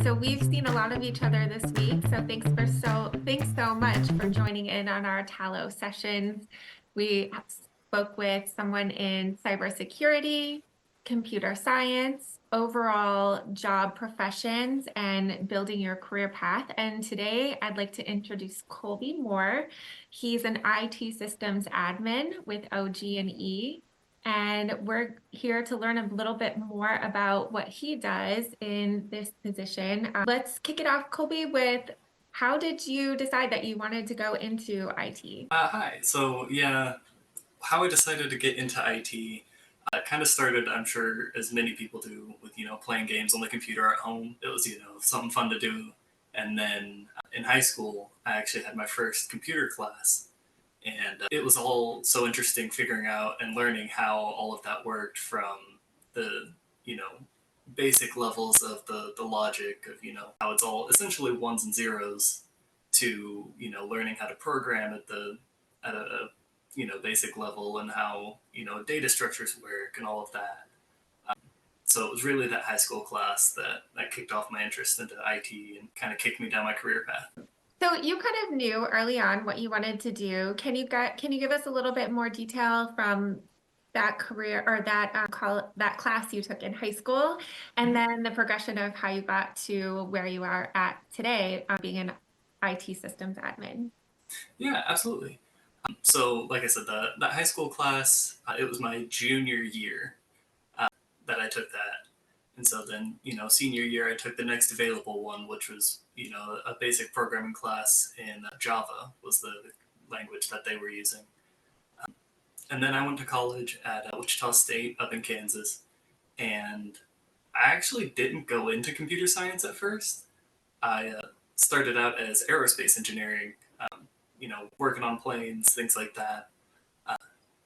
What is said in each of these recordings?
So we've seen a lot of each other this week. So thanks so much for joining in on our Tallo sessions. We spoke with someone in cybersecurity, computer science, overall job professions, and building your career path. And today I'd like to introduce Colby Moore. He's an IT systems admin with OG&E. And we're here to learn a little bit more about what he does in this position. Let's kick it off, Colby, with how did you decide that you wanted to go into IT? Hi. How I decided to get into IT kind of started, I'm sure, as many people do, with playing games on the computer at home. It was something fun to do. And then in high school, I actually had my first computer class, and it was all so interesting figuring out and learning how all of that worked from the you know basic levels of the logic of how it's all essentially ones and zeros to learning how to program at a basic level, and how data structures work and all of that. So it was really that high school class that kicked off my interest into IT and kind of kicked me down my career path. So you kind of knew early on what you wanted to do. Can you give us a little bit more detail from that career or that class you took in high school, and Mhm. then the progression of how you got to where you are at today, being an IT systems admin? Yeah, absolutely. So, like I said, that high school class, it was my junior year that I took that. And so then, senior year, I took the next available one, which was, a basic programming class in Java was the language that they were using. And then I went to college at Wichita State up in Kansas. And I actually didn't go into computer science at first. I started out as aerospace engineering, working on planes, things like that.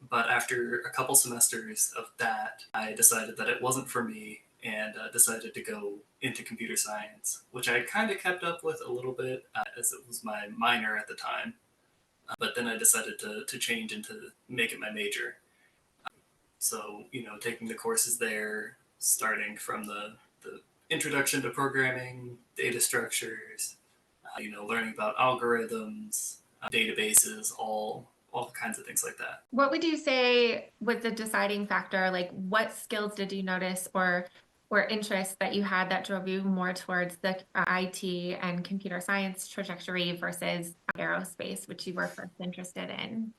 But after a couple semesters of that, I decided that it wasn't for me, and decided to go into computer science, which I kind of kept up with a little bit as it was my minor at the time. But then I decided to change and to make it my major. So, taking the courses there, starting from the introduction to programming, data structures, learning about algorithms, databases, all kinds of things like that. What would you say was the deciding factor? Like, what skills did you notice or interests that you had that drove you more towards the IT and computer science trajectory versus aerospace, which you were first interested in?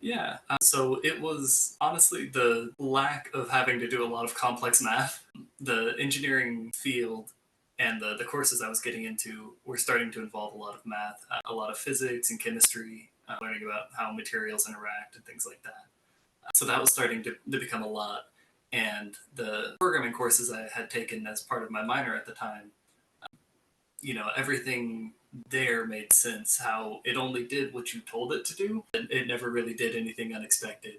Yeah, so it was honestly the lack of having to do a lot of complex math. The engineering field and the courses I was getting into were starting to involve a lot of math, a lot of physics and chemistry, learning about how materials interact and things like that. So that was starting to become a lot. And the programming courses I had taken as part of my minor at the time, everything there made sense. How it only did what you told it to do. It never really did anything unexpected.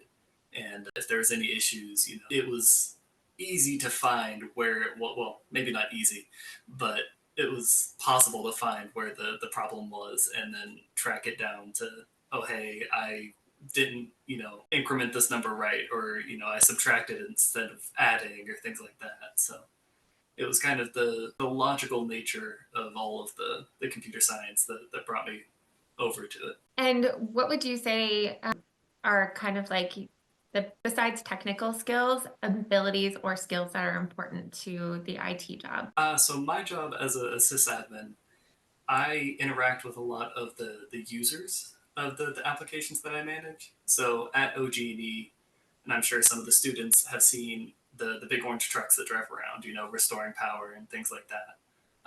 And if there was any issues, it was easy to find where, well, maybe not easy, but it was possible to find where the problem was, and then track it down to, oh, hey, I didn't, increment this number right, or, I subtracted instead of adding, or things like that. So it was kind of the logical nature of all of the computer science that brought me over to it. And what would you say are kind of like besides technical skills, abilities or skills that are important to the IT job? So my job as a sysadmin, I interact with a lot of the users of the applications that I manage. So at OG&E, and I'm sure some of the students have seen the big orange trucks that drive around, restoring power and things like that.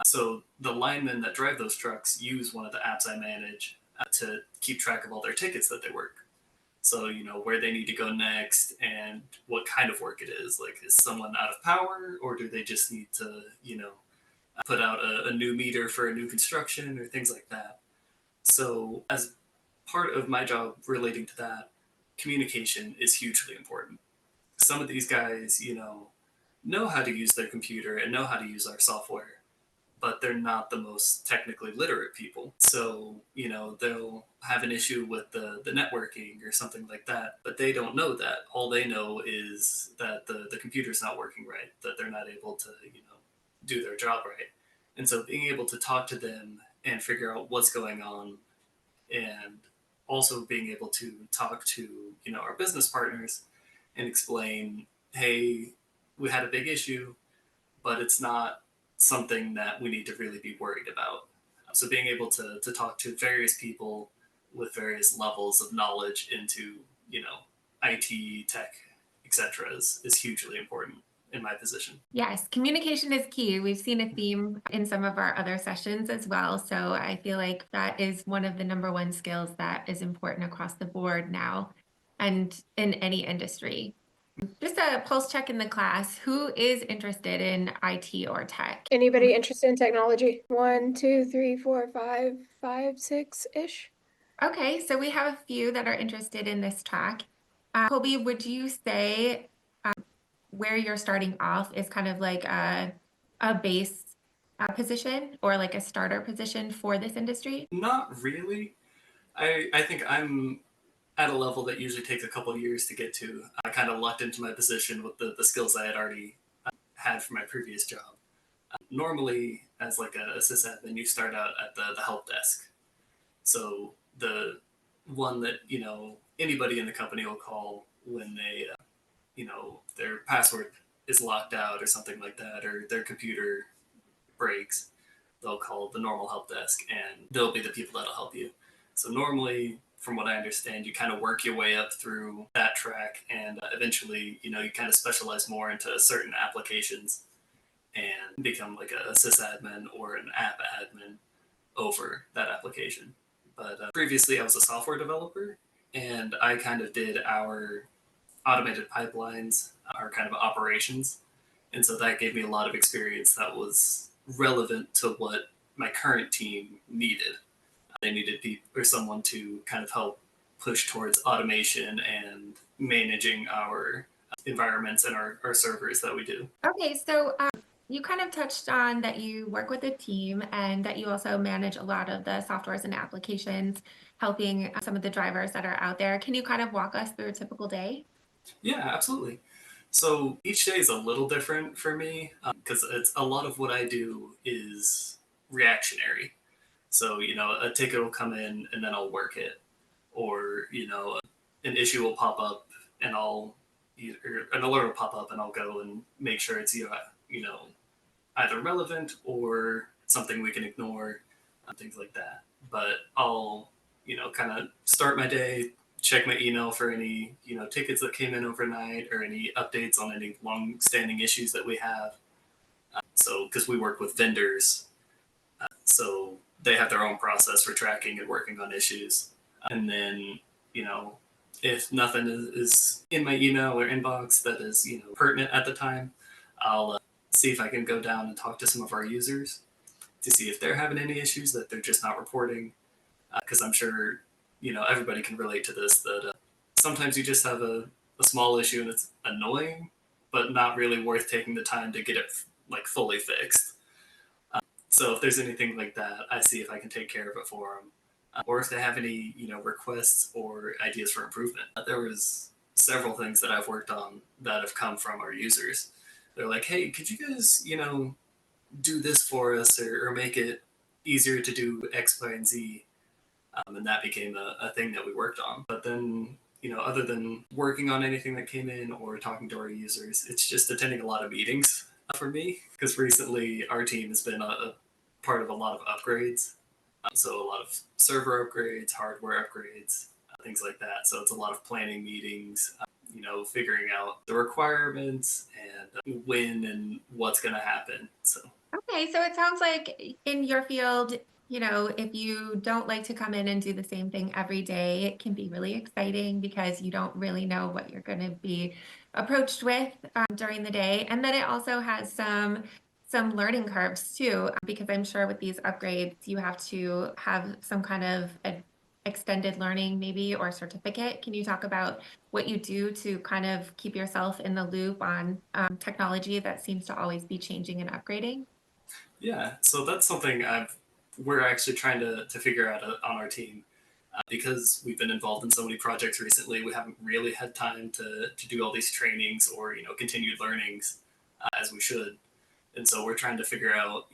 So the linemen that drive those trucks use one of the apps I manage to keep track of all their tickets that they work. So, where they need to go next and what kind of work it is. Like, is someone out of power, or do they just need to, put out a new meter for a new construction or things like that? So, as part of my job relating to that, communication is hugely important. Some of these guys, know how to use their computer and know how to use our software, but they're not the most technically literate people. So, they'll have an issue with the networking or something like that, but they don't know that. All they know is that the computer's not working right, that they're not able to, do their job right. And so being able to talk to them and figure out what's going on, and also being able to talk to, our business partners and explain, hey, we had a big issue, but it's not something that we need to really be worried about. So being able to talk to various people with various levels of knowledge into, IT, tech, etc., is hugely important in my position. Yes, communication is key. We've seen a theme in some of our other sessions as well. So I feel like that is one of the number one skills that is important across the board now and in any industry. Just a pulse check in the class. Who is interested in IT or tech? Anybody interested in technology? 1, 2, 3, 4, 5, 5, 6-ish. Okay, so we have a few that are interested in this track. Colby, would you say where you're starting off is kind of like a base position or like a starter position for this industry? Not really. I think I'm at a level that usually takes a couple of years to get to. I kind of lucked into my position with the skills I had already had from my previous job. Normally, as like a sysadmin, you start out at the help desk. So the one that anybody in the company will call when they their password is locked out or something like that, or their computer breaks. They'll call the normal help desk, and they'll be the people that'll help you. So normally, from what I understand, you kind of work your way up through that track, and eventually, you kind of specialize more into certain applications and become like a sysadmin or an app admin over that application. But previously, I was a software developer, and I kind of did our automated pipelines, our kind of operations. And so that gave me a lot of experience that was relevant to what my current team needed. They needed people or someone to kind of help push towards automation and managing our environments and our servers that we do. Okay, so you kind of touched on that you work with a team and that you also manage a lot of the softwares and applications, helping some of the drivers that are out there. Can you kind of walk us through a typical day? Yeah, absolutely. So each day is a little different for me because it's a lot of what I do is reactionary. So, a ticket will come in and then I'll work it. Or, an issue will pop up and an alert will pop up and I'll go and make sure it's, either relevant or something we can ignore, things like that. But I'll, kind of start my day, check my email for any, tickets that came in overnight or any updates on any long standing issues that we have. So, because we work with vendors, so they have their own process for tracking and working on issues. And then, you know, if nothing is in my email or inbox that is, pertinent at the time, I'll see if I can go down and talk to some of our users to see if they're having any issues that they're just not reporting. Because I'm sure, everybody can relate to this that sometimes you just have a small issue and it's annoying, but not really worth taking the time to get it like fully fixed. So if there's anything like that, I see if I can take care of it for them, or if they have any requests or ideas for improvement. There was several things that I've worked on that have come from our users. They're like, hey, could you guys do this for us or make it easier to do X, Y, and Z? And that became a thing that we worked on. But then other than working on anything that came in or talking to our users, it's just attending a lot of meetings for me because recently our team has been a part of a lot of upgrades. So a lot of server upgrades, hardware upgrades, things like that. So it's a lot of planning meetings, figuring out the requirements and when and what's going to happen. So Okay, so it sounds like in your field, if you don't like to come in and do the same thing every day, it can be really exciting because you don't really know what you're going to be approached with during the day. And then it also has some learning curves too, because I'm sure with these upgrades, you have to have some kind of extended learning maybe or certificate. Can you talk about what you do to kind of keep yourself in the loop on technology that seems to always be changing and upgrading? yeah, so that's something we're actually trying to figure out on our team. Because we've been involved in so many projects recently, we haven't really had time to do all these trainings or continued learnings as we should. And so we're trying to figure out,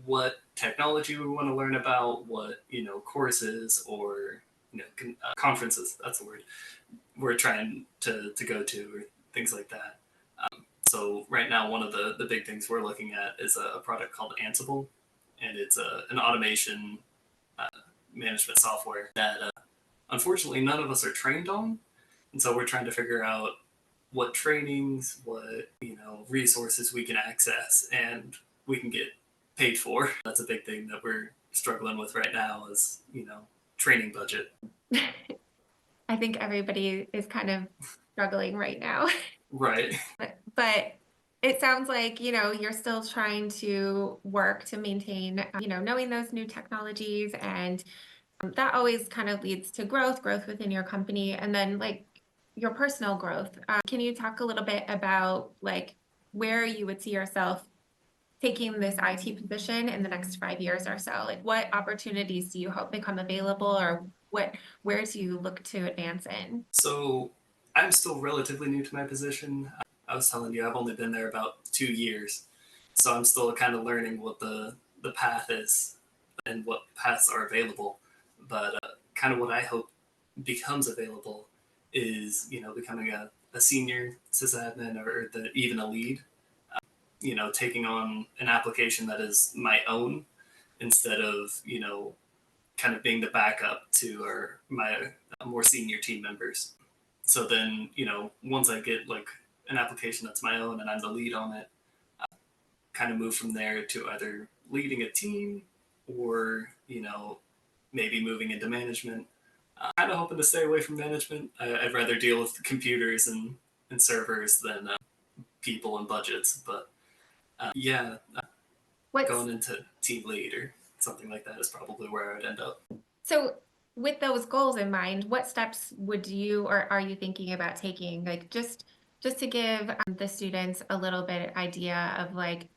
what technology we want to learn about, what, courses or, conferences, that's the word, we're trying to go to or things like that. So right now, one of the big things we're looking at is a product called Ansible, and it's an automation uh, management software that unfortunately none of us are trained on. And so we're trying to figure out what trainings, what resources we can access and we can get paid for. That's a big thing that we're struggling with right now is, training budget. I think everybody is kind of struggling right now. Right. But it sounds like, you're still trying to work to maintain, knowing those new technologies, and that always kind of leads to growth within your company, and then like your personal growth. Can you talk a little bit about like where you would see yourself taking this IT position in the next 5 years or so? Like what opportunities do you hope become available, or where do you look to advance in? So I'm still relatively new to my position. I was telling you, I've only been there about 2 years. So I'm still kind of learning what the path is and what paths are available. But kind of what I hope becomes available is, becoming a senior sysadmin or even a lead, taking on an application that is my own instead of, kind of being the backup to my more senior team members. So then, once I get like an application that's my own and I'm the lead on it, kind of move from there to either leading a team or, maybe moving into management. Kind of hoping to stay away from management. I'd rather deal with computers and servers than people and budgets. But yeah, What's going into team lead or something like that is probably where I would end up. So with those goals in mind, what steps would you or are you thinking about taking? Like just to give the students a little bit idea of like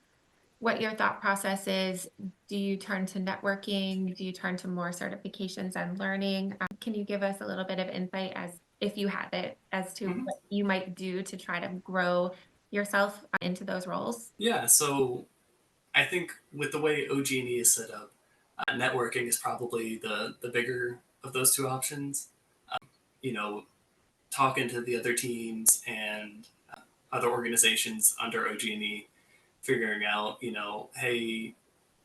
what your thought process is. Do you turn to networking? Do you turn to more certifications and learning? Can you give us a little bit of insight, as if you have it, as to Mhm. what you might do to try to grow yourself into those roles? Yeah, so I think with the way OG&E is set up, networking is probably the bigger of those two options. You know, talking to the other teams and other organizations under OG&E, figuring out, hey,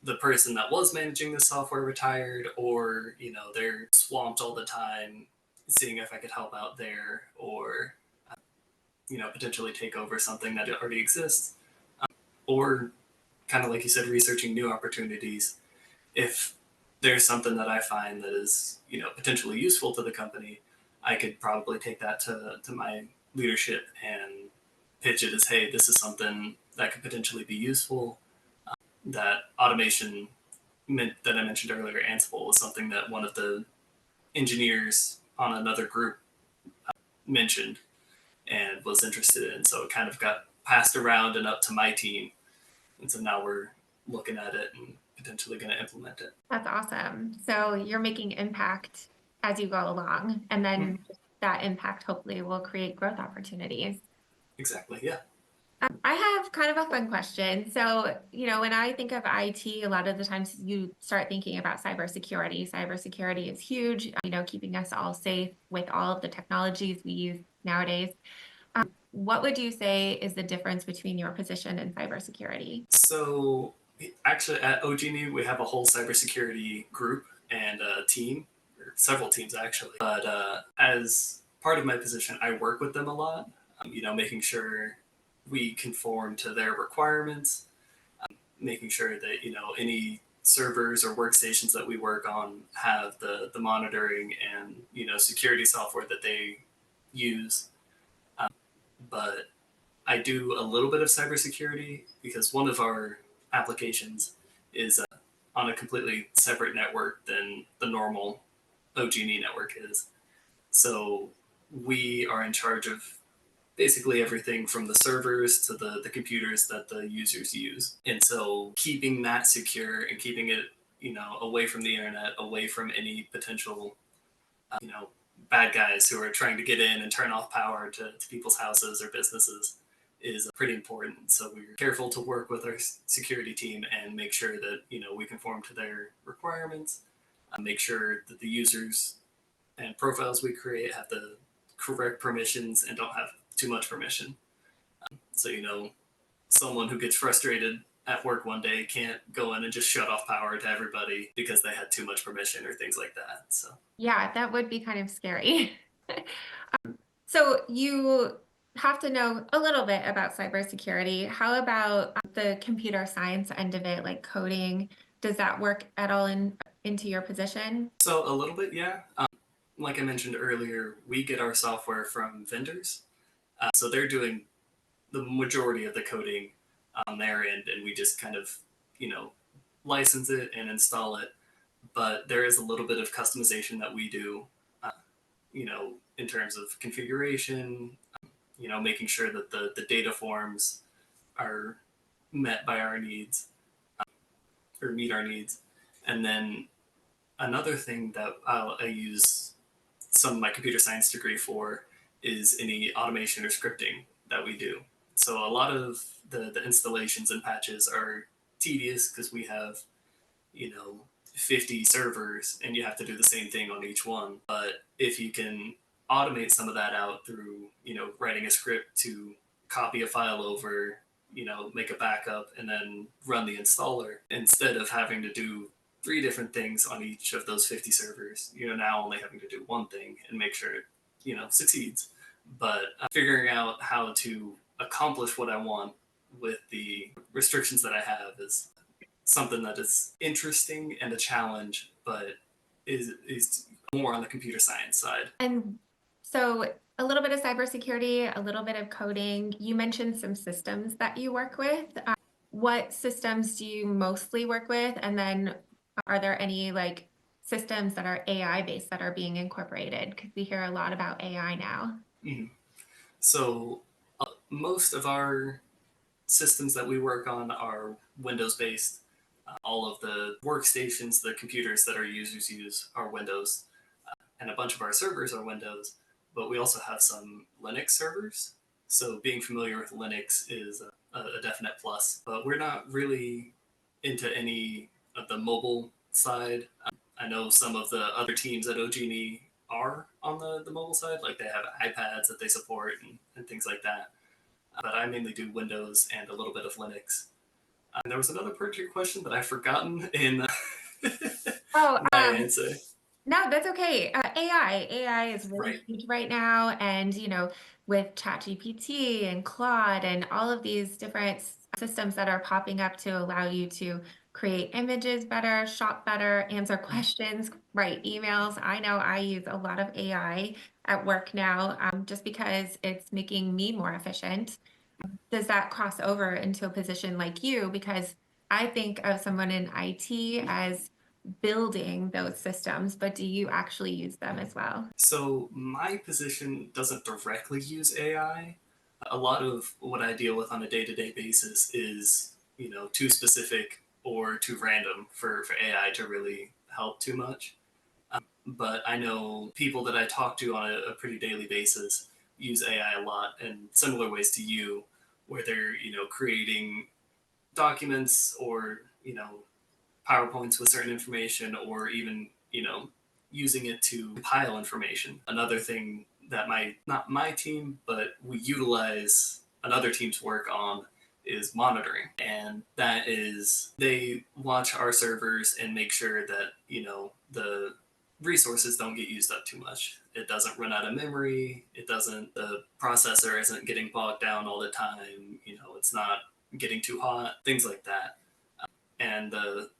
the person that was managing the software retired, or they're swamped all the time. Seeing if I could help out there, or potentially take over something that already exists, or kind of like you said, researching new opportunities. If there's something that I find that is potentially useful to the company, I could probably take that to my leadership and pitch it as, hey, this is something that could potentially be useful. That automation that I mentioned earlier, Ansible, was something that one of the engineers on another group mentioned and was interested in. So it kind of got passed around and up to my team. And so now we're looking at it and potentially going to implement it. That's awesome. So you're making impact as you go along, and then that impact hopefully will create growth opportunities. Exactly. Yeah. I have kind of a fun question. So, when I think of IT, a lot of the times you start thinking about cybersecurity. Cybersecurity is huge, keeping us all safe with all of the technologies we use nowadays. What would you say is the difference between your position and cybersecurity? So actually at OG&E, we have a whole cybersecurity group and a team, or several teams actually. But as part of my position, I work with them a lot, making sure we conform to their requirements, making sure that any servers or workstations that we work on have the monitoring and security software that they use. But I do a little bit of cybersecurity because one of our applications is on a completely separate network than the normal OG&E network is. So we are in charge of basically everything from the servers to the computers that the users use. And so keeping that secure and keeping it, away from the internet, away from any potential, you know, bad guys who are trying to get in and turn off power to people's houses or businesses is pretty important. So we're careful to work with our security team and make sure that we conform to their requirements. Make sure that the users and profiles we create have the correct permissions and don't have too much permission. So someone who gets frustrated at work one day can't go in and just shut off power to everybody because they had too much permission or things like that. So Yeah, that would be kind of scary. So you have to know a little bit about cybersecurity. How about the computer science end of it, like coding? Does that work at all into your position? So a little bit, yeah. Like I mentioned earlier, we get our software from vendors. So they're doing the majority of the coding on their end, and we just kind of, license it and install it. But there is a little bit of customization that we do, in terms of configuration, making sure that the data forms are met by our needs or meet our needs. And then another thing that I use some of my computer science degree for is any automation or scripting that we do. So a lot of the installations and patches are tedious because we have, you know, 50 servers and you have to do the same thing on each one. But if you can automate some of that out through, writing a script to copy a file over, make a backup and then run the installer instead of having to do three different things on each of those 50 servers, now only having to do one thing and make sure it, succeeds. But figuring out how to accomplish what I want with the restrictions that I have is something that is interesting and a challenge, but is more on the computer science side. And so a little bit of cybersecurity, a little bit of coding. You mentioned some systems that you work with. What systems do you mostly work with? And then are there any like systems that are AI based that are being incorporated? Because we hear a lot about AI now. Mm-hmm. So most of our systems that we work on are Windows based. All of the workstations, the computers that our users use are Windows, and a bunch of our servers are Windows, but we also have some Linux servers. So being familiar with Linux is a definite plus, but we're not really into any of the mobile side. I know some of the other teams at OG&E are on the mobile side, like they have iPads that they support and things like that. But I mainly do Windows and a little bit of Linux. And there was another part to your question that I've forgotten in Oh, my answer. no, that's okay. AI is really Right. huge right now. And, with ChatGPT and Claude and all of these different systems that are popping up to allow you to create images better, shop better, answer questions, write emails. I know I use a lot of AI at work now, just because it's making me more efficient. Does that cross over into a position like you? Because I think of someone in IT as building those systems, but do you actually use them as well? So my position doesn't directly use AI. A lot of what I deal with on a day-to-day basis is, too specific or too random for AI to really help too much. But I know people that I talk to on a pretty daily basis use AI a lot in similar ways to you, where they're, creating documents or, PowerPoints with certain information or even, using it to compile information. Another thing that not my team, but we utilize another team's work on is monitoring. And that is they watch our servers and make sure that, the resources don't get used up too much. It doesn't run out of memory. The processor isn't getting bogged down all the time. It's not getting too hot, things like that. And the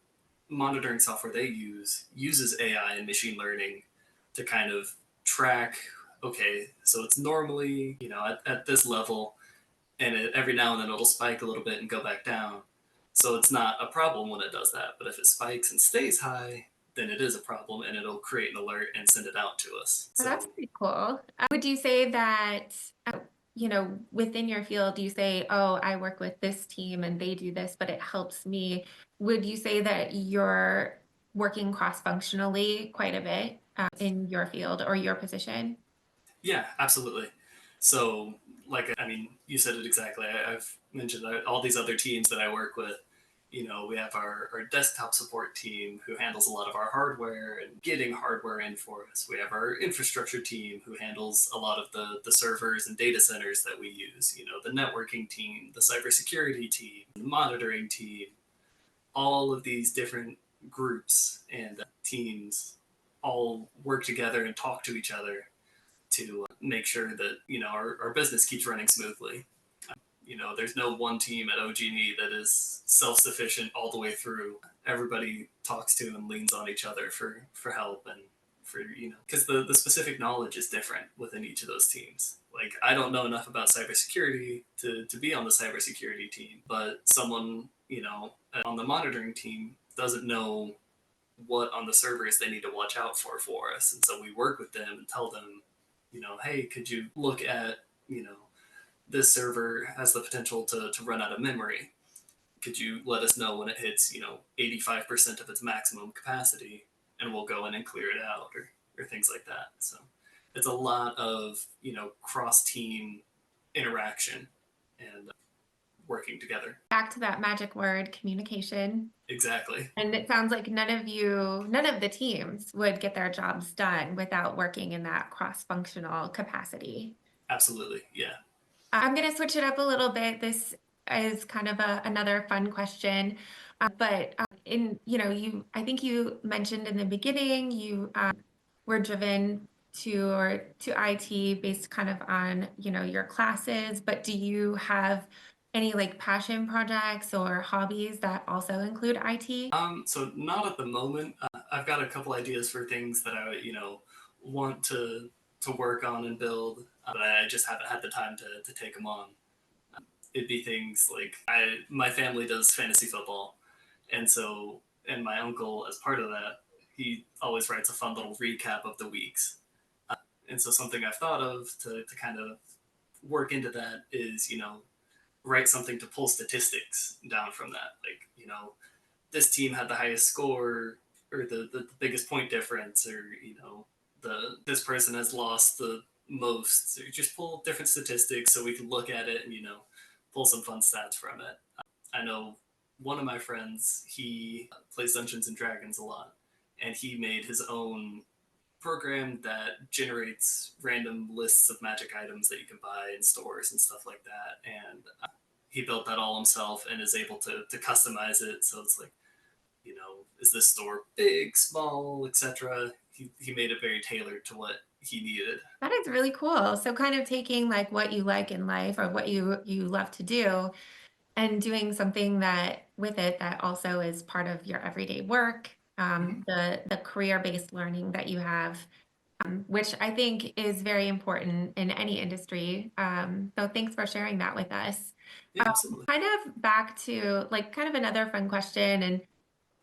monitoring software they use uses AI and machine learning to kind of track, okay, so it's normally, at this level, and every now and then it'll spike a little bit and go back down. So it's not a problem when it does that. But if it spikes and stays high, then it is a problem and it'll create an alert and send it out to us. Oh, So that's pretty cool. Would you say that, within your field, do you say, oh, I work with this team and they do this, but it helps me? Would you say that you're working cross-functionally quite a bit in your field or your position? yeah, absolutely. So like, I mean, you said it exactly. I've mentioned all these other teams that I work with. You know, we have our desktop support team who handles a lot of our hardware and getting hardware in for us. We have our infrastructure team who handles a lot of the servers and data centers that we use. You know, the networking team, the cybersecurity team, the monitoring team, all of these different groups and teams all work together and talk to each other to make sure that, you know, our business keeps running smoothly. You know, there's no one team at OG&E that is self-sufficient all the way through. Everybody talks to and leans on each other for help and for, you know, because the specific knowledge is different within each of those teams. Like, I don't know enough about cybersecurity to be on the cybersecurity team, but someone, you know, on the monitoring team doesn't know what on the servers they need to watch out for us. And so we work with them and tell them, you know, hey, could you look at, you know, this server has the potential to run out of memory. Could you let us know when it hits, you know, 85% of its maximum capacity, and we'll go in and clear it out, or things like that. So it's a lot of, you know, cross team interaction and working together. Back to that magic word, communication. Exactly. And it sounds like none of the teams would get their jobs done without working in that cross-functional capacity. Absolutely. Yeah. I'm going to switch it up a little bit. This is kind of another fun question, but I think you mentioned in the beginning you were driven to IT based kind of on, you know, your classes, but do you have any like passion projects or hobbies that also include IT? So not at the moment. I've got a couple ideas for things that I, you know, want to work on and build, but I just haven't had the time to take them on. It'd be things like my family does fantasy football, and so and my uncle, as part of that, he always writes a fun little recap of the weeks. And so something I've thought of to kind of work into that is, you know, write something to pull statistics down from that. Like, you know, this team had the highest score or the biggest point difference, or, you know, this person has lost the most. So you just pull different statistics so we can look at it and, you know, pull some fun stats from it. I know one of my friends, he plays Dungeons and Dragons a lot, and he made his own program that generates random lists of magic items that you can buy in stores and stuff like that. And he built that all himself and is able to customize it. So it's like, you know, is this store big, small, etc. He made it very tailored to what he needed. That is really cool. So kind of taking like what you like in life or what you love to do and doing something that with it that also is part of your everyday work, Mhm. the career-based learning that you have, which I think is very important in any industry. So thanks for sharing that with us. Yeah, absolutely. Kind of back to like kind of another fun question, and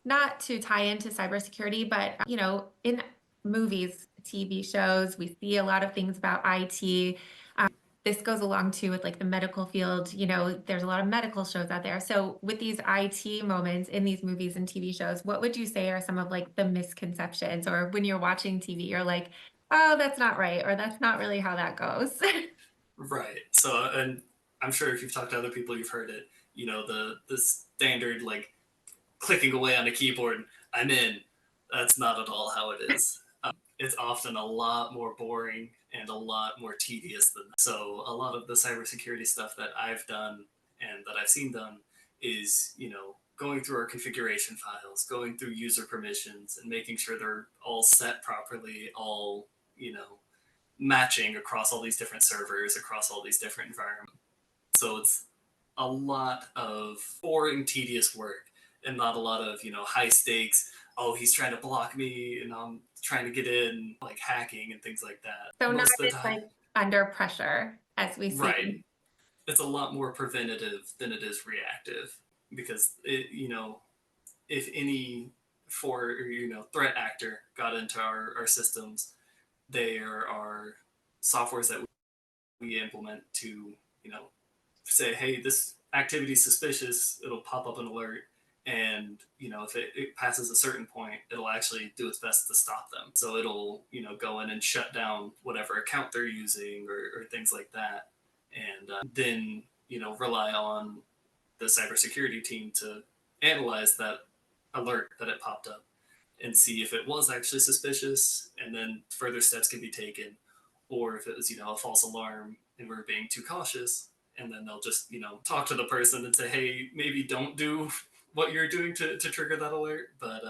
not to tie into cybersecurity, but you know, in movies, TV shows, we see a lot of things about IT. This goes along too with like the medical field. You know, there's a lot of medical shows out there. So with these IT moments in these movies and TV shows, what would you say are some of like the misconceptions, or when you're watching TV, you're like, oh, that's not right, or that's not really how that goes? Right. So, and I'm sure if you've talked to other people, you've heard it. You know, the standard like clicking away on a keyboard. I'm in. That's not at all how it is. It's often a lot more boring and a lot more tedious than that. So a lot of the cybersecurity stuff that I've done and that I've seen done is, you know, going through our configuration files, going through user permissions, and making sure they're all set properly, all, you know, matching across all these different servers, across all these different environments. So it's a lot of boring, tedious work and not a lot of, you know, high stakes. Oh, he's trying to block me and I'm trying to get in, like hacking and things like that. So not Most of the as time, like under pressure as we right. see. It's a lot more preventative than it is reactive because it, you know, if any you know, threat actor got into our systems, there are softwares that we implement to, you know, say, hey, this activity is suspicious. It'll pop up an alert, and, you know, if it passes a certain point, it'll actually do its best to stop them. So it'll, you know, go in and shut down whatever account they're using, or things like that. and then rely on the cybersecurity team to analyze that alert that it popped up and see if it was actually suspicious, and then further steps can be taken, or if it was a false alarm and we're being too cautious, and then they'll just talk to the person and say, hey, maybe don't do what you're doing to trigger that alert, but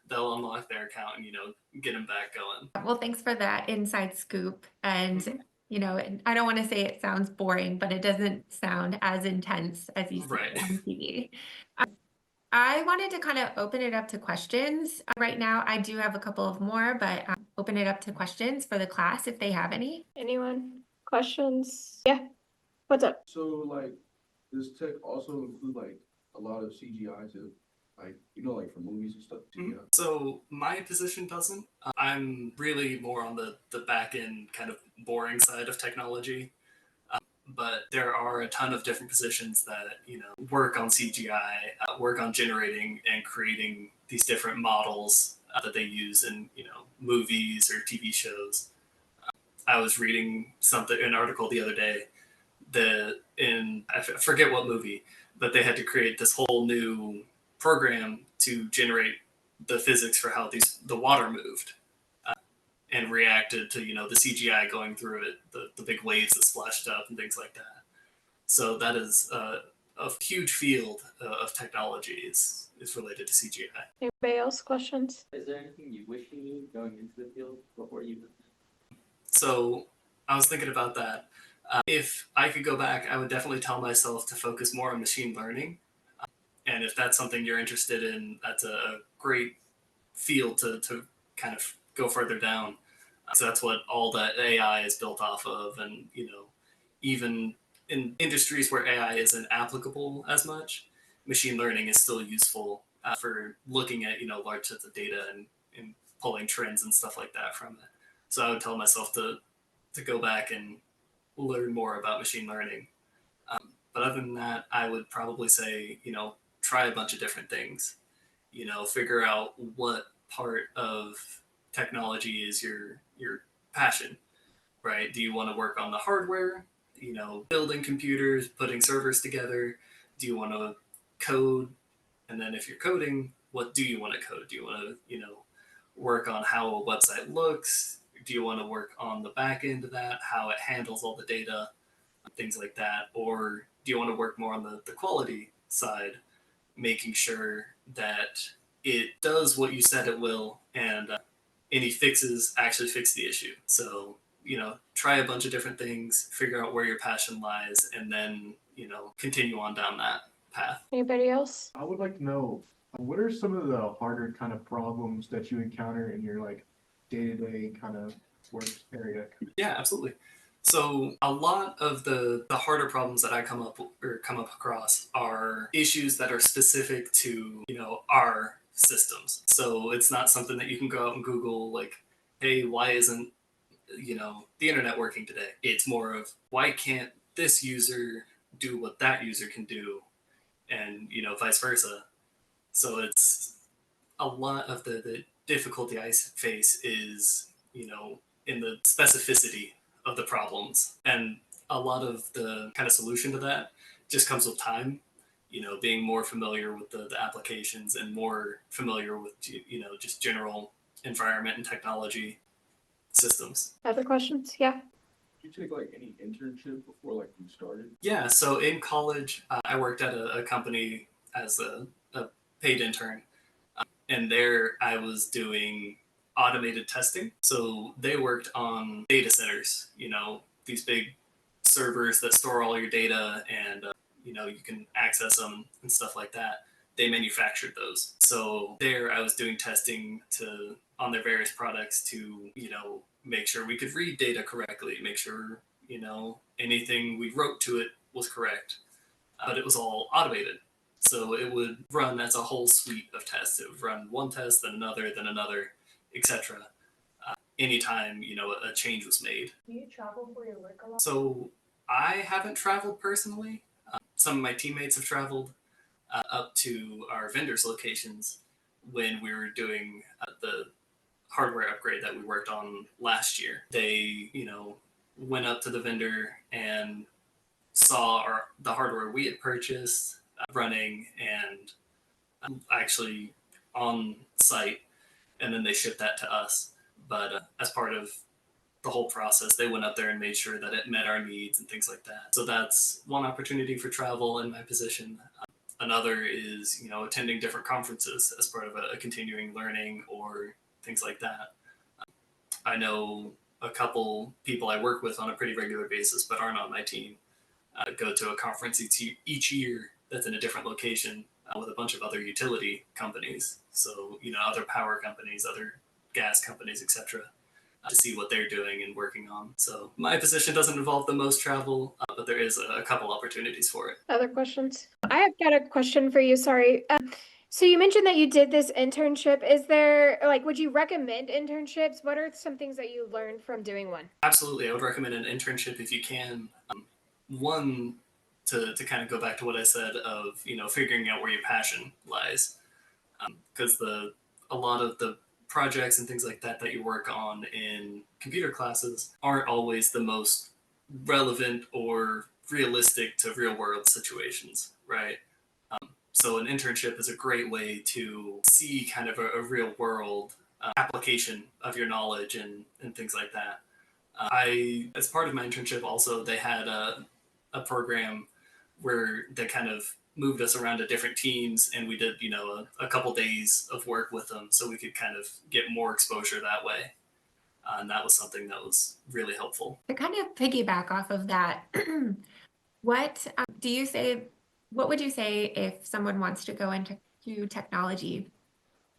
they'll unlock their account and get them back going. Well, thanks for that inside scoop. And, I don't want to say it sounds boring, but it doesn't sound as intense as you see Right. it on TV. I wanted to kind of open it up to questions. Right now, I do have a couple of more, but open it up to questions for the class if they have any. Anyone? Questions? Yeah. What's up? So like, does tech also include like a lot of CGI to like like for movies and stuff? Mhm. So my position doesn't. I'm really more on the back end kind of boring side of technology. But there are a ton of different positions that work on CGI, work on generating and creating these different models that they use in movies or TV shows. I was reading an article the other day I forget what movie, but they had to create this whole new program to generate the physics for how the water moved and reacted to the CGI going through it, the big waves that splashed up and things like that. So that is a huge field of technology is related to CGI. Anybody else? Questions? Is there anything you wish you knew going into the field before you? So I was thinking about that. If I could go back, I would definitely tell myself to focus more on machine learning. And if that's something you're interested in, that's a great field to kind of go further down. So that's what all that AI is built off of. And, even in industries where AI isn't applicable as much, machine learning is still useful for looking at, large sets of data and pulling trends and stuff like that from it. So I would tell myself to go back and learn more about machine learning. But other than that, I would probably say, try a bunch of different things. Figure out what part of technology is your passion, right? Do you want to work on the hardware? Building computers, putting servers together. Do you want to code? And then if you're coding, what do you want to code? Do you want to, work on how a website looks? Do you want to work on the back end of that, how it handles all the data, things like that? Or do you want to work more on the quality side, making sure that it does what you said it will, and any fixes actually fix the issue? So, try a bunch of different things, figure out where your passion lies, and then, continue on down that path. Anybody else? I would like to know what are some of the harder kind of problems that you encounter in your like day-to-day kind of work area? Yeah, absolutely. So a lot of the harder problems that I come up across are issues that are specific to our systems. So it's not something that you can go out and Google like, hey, why isn't the internet working today? It's more of why can't this user do what that user can do, and vice versa. So it's a lot of the difficulty I face is in the specificity of the problems, and a lot of the kind of solution to that just comes with time. Being more familiar with the applications and more familiar with just general environment and technology systems. Other questions? Yeah. Did you take like any internship before like you started? Yeah, so in college, I worked at a company as a paid intern, and there I was doing automated testing. So they worked on data centers, these big servers that store all your data, and you can access them and stuff like that. They manufactured those. So there I was doing testing on their various products to make sure we could read data correctly, make sure anything we wrote to it was correct. But it was all automated. So it would run as a whole suite of tests. It would run one test, then another, etc. Anytime a change was made. Do you travel for your work a lot? So I haven't traveled personally. Some of my teammates have traveled up to our vendors' locations when we were doing the hardware upgrade that we worked on last year. They went up to the vendor and saw the hardware we had purchased running and actually on site, and then they shipped that to us. But as part of the whole process, they went up there and made sure that it met our needs and things like that. So that's one opportunity for travel in my position. Another is, attending different conferences as part of a continuing learning or things like that. I know a couple people I work with on a pretty regular basis, but aren't on my team, go to a conference each year that's in a different location with a bunch of other utility companies. So, other power companies, other gas companies, etc., to see what they're doing and working on. So my position doesn't involve the most travel, but there is a couple opportunities for it. Other questions? I have got a question for you, sorry. So you mentioned that you did this internship. Is there, would you recommend internships? What are some things that you learned from doing one? Absolutely, I would recommend an internship if you can. One, to kind of go back to what I said of, figuring out where your passion lies. Because a lot of the projects and things like that you work on in computer classes aren't always the most relevant or realistic to real world situations, right? So an internship is a great way to see kind of a real world application of your knowledge and things like that. As part of my internship, also they had a program where they kind of moved us around to different teams, and we did, a couple days of work with them, so we could kind of get more exposure that way. And that was something that was really helpful. To kind of piggyback off of that, what what would you say if someone wants to go into technology?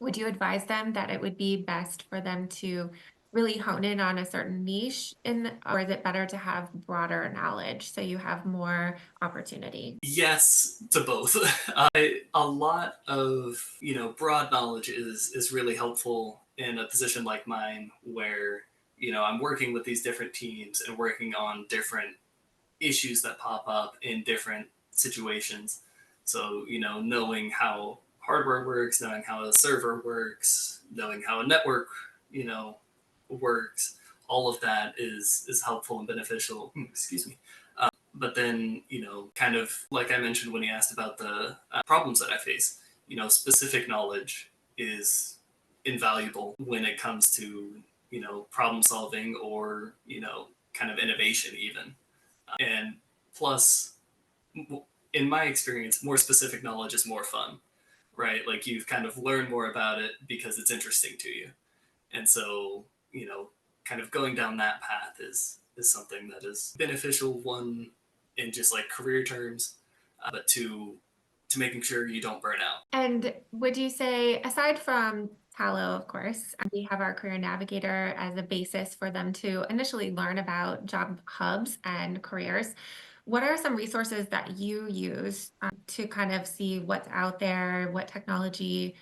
Would you advise them that it would be best for them to really hone in on a certain niche or is it better to have broader knowledge so you have more opportunity? Yes to both. A lot of, broad knowledge is really helpful in a position like mine where, I'm working with these different teams and working on different issues that pop up in different situations. So, knowing how hardware works, knowing how a server works, knowing how a network, works, all of that is helpful and beneficial. Excuse me. But then, kind of like I mentioned when he asked about the problems that I face, specific knowledge is invaluable when it comes to, problem solving or, kind of innovation even. And plus, in my experience, more specific knowledge is more fun, right? Like you've kind of learned more about it because it's interesting to you. And so, kind of going down that path is something that is beneficial, one in just like career terms, but to making sure you don't burn out. And would you say, aside from Tallo, of course, we have our career navigator as a basis for them to initially learn about job hubs and careers. What are some resources that you use to kind of see what's out there, what technology,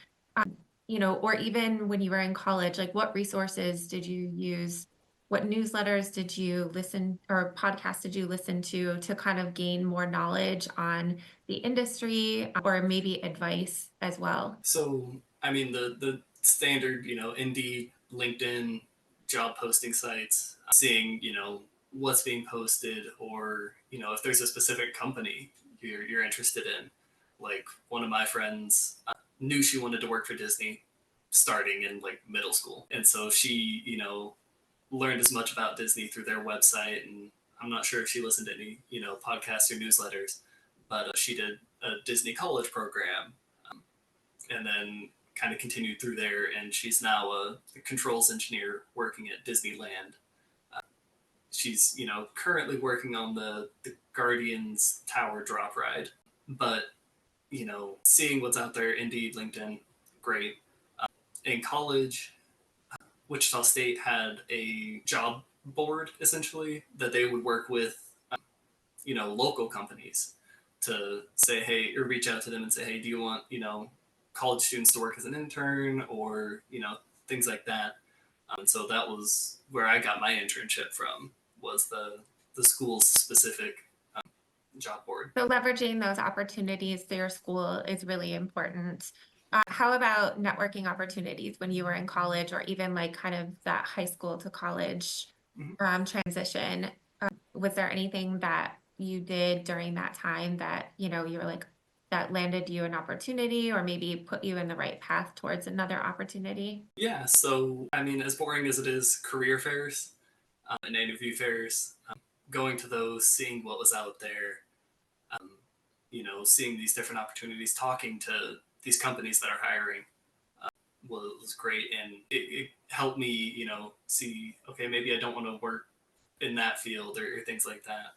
or even when you were in college, like what resources did you use? What newsletters did you listen or podcasts did you listen to kind of gain more knowledge on the industry or maybe advice as well? So, I mean, the standard, Indeed, LinkedIn, job posting sites, seeing, what's being posted or, if there's a specific company you're interested in. Like one of my friends knew she wanted to work for Disney starting in like middle school. And so she, learned as much about Disney through their website. And I'm not sure if she listened to any, podcasts or newsletters, but she did a Disney college program and then kind of continued through there. And she's now a controls engineer working at Disneyland. She's, currently working on the Guardians Tower drop ride, but, seeing what's out there, Indeed, LinkedIn, great. In college, Wichita State had a job board essentially that they would work with, local companies to say, hey, or reach out to them and say, hey, do you want, college students to work as an intern or, things like that. And so that was where I got my internship from was the school's specific job board. So leveraging those opportunities through your school is really important. How about networking opportunities when you were in college or even like kind of that high school to college transition? Was there anything that you did during that time that, you know, you were like, that landed you an opportunity or maybe put you in the right path towards another opportunity? Yeah, so I mean, as boring as it is, career fairs and interview fairs, going to those, seeing what was out there, um, you know, seeing these different opportunities, talking to these companies that are hiring was great, and it helped me, you know, see, okay, maybe I don't want to work in that field or things like that.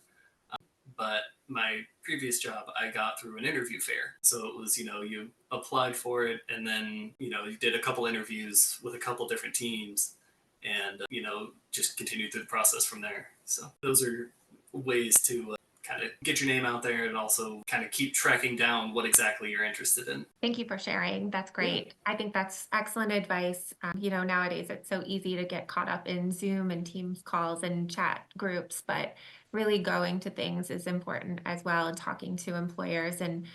But my previous job, I got through an interview fair. So it was, you know, you applied for it and then, you know, you did a couple interviews with a couple different teams and, you know, just continued through the process from there. So those are ways to kind of get your name out there and also kind of keep tracking down what exactly you're interested in. Thank you for sharing. That's great. I think that's excellent advice. You know, nowadays it's so easy to get caught up in Zoom and Teams calls and chat groups, but really going to things is important as well, and talking to employers and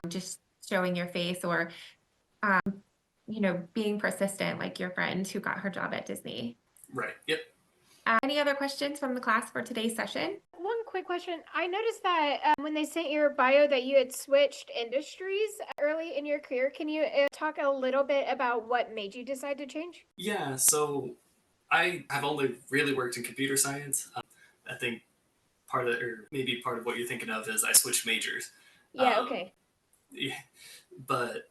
just showing your face or, um, you know, being persistent like your friend who got her job at Disney. Right. Yep. Any other questions from the class for today's session? One quick question. I noticed that when they sent your bio that you had switched industries early in your career. Can you talk a little bit about what made you decide to change? Yeah. So I have only really worked in computer science. I think part of, or maybe part of what you're thinking of is I switched majors. Yeah, Um, okay. yeah, but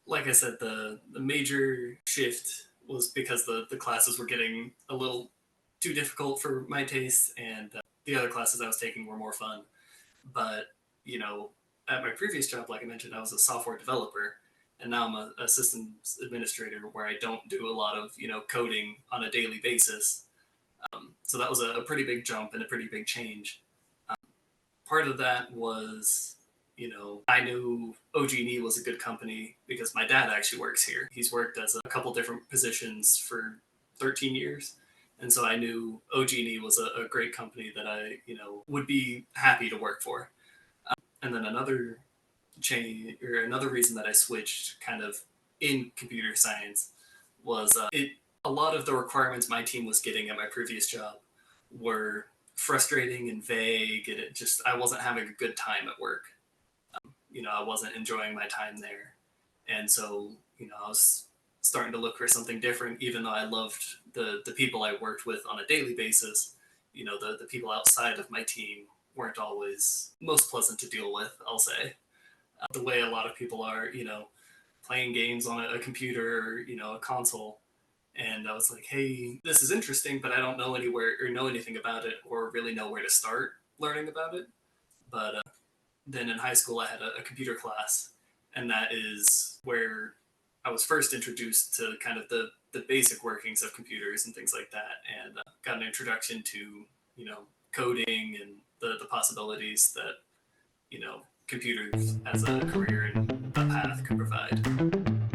like I said, the major shift was because the classes were getting a little too difficult for my taste, and the other classes I was taking were more fun. But you know, at my previous job, like I mentioned, I was a software developer, and now I'm a systems administrator where I don't do a lot of, you know, coding on a daily basis. So that was a pretty big jump and a pretty big change. Part of that was, you know, I knew OG&E was a good company because my dad actually works here. He's worked as a couple different positions for 13 years. And so I knew OG&E was a great company that I, you know, would be happy to work for. And then another change or another reason that I switched kind of in computer science was a lot of the requirements my team was getting at my previous job were frustrating and vague, and it just I wasn't having a good time at work. You know, I wasn't enjoying my time there, and so, you know, I was starting to look for something different. Even though I loved the people I worked with on a daily basis, you know, the people outside of my team weren't always most pleasant to deal with, I'll say. The way a lot of people are, you know, playing games on a computer or, you know, a console. And I was like, hey, this is interesting, but I don't know anywhere or know anything about it or really know where to start learning about it. But then in high school, I had a computer class, and that is where I was first introduced to kind of the basic workings of computers and things like that, and got an introduction to, you know, coding and the possibilities that, you know, computers as a career and a path could provide.